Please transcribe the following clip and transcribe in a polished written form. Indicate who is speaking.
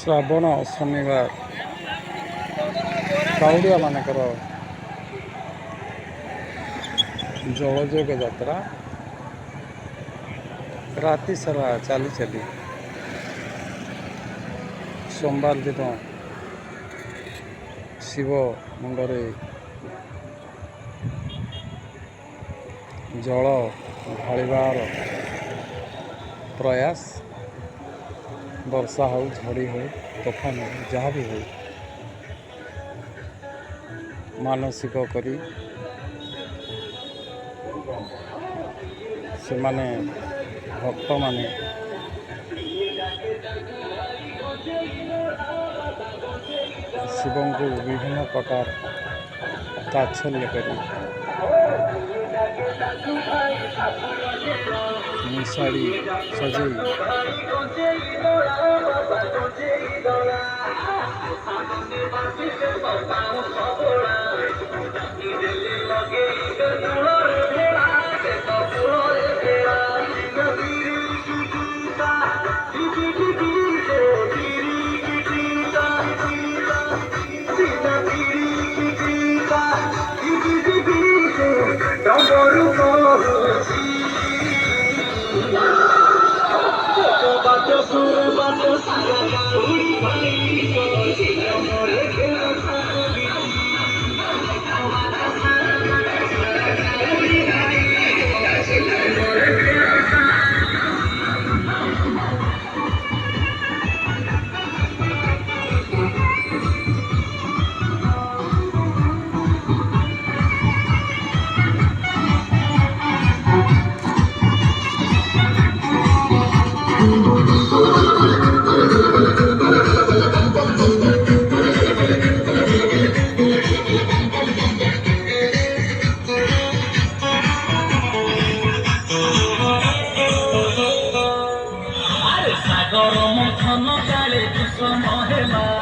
Speaker 1: ଶ୍ରାବଣ ଶନିବାର କାଉଡ଼ିଆ ମାନଙ୍କର ଜଳଯୋଗ ଯାତ୍ରା ରାତି ସାରା ଚାଲି ଚାଲି ସୋମବାର ଦିନ ଶିବ ମୁଣ୍ଡରେ ଜଳ ଢାଳିବାର ପ୍ରୟାସ। ବର୍ଷା ହଉ, ଝଡ଼ି ହଉ, ତୋଫାନ ହଉ, ଯାହା ବି ହଉ, ମାନସିକ କରି ସେମାନେ ଭକ୍ତମାନେ ଶିବଙ୍କୁ ବିଭିନ୍ନ ପ୍ରକାର ତାଚ୍ଛଲ୍ୟ କରି ଶାଢ଼ୀ ସଜେଇ
Speaker 2: सागर मथन काले विषम हेला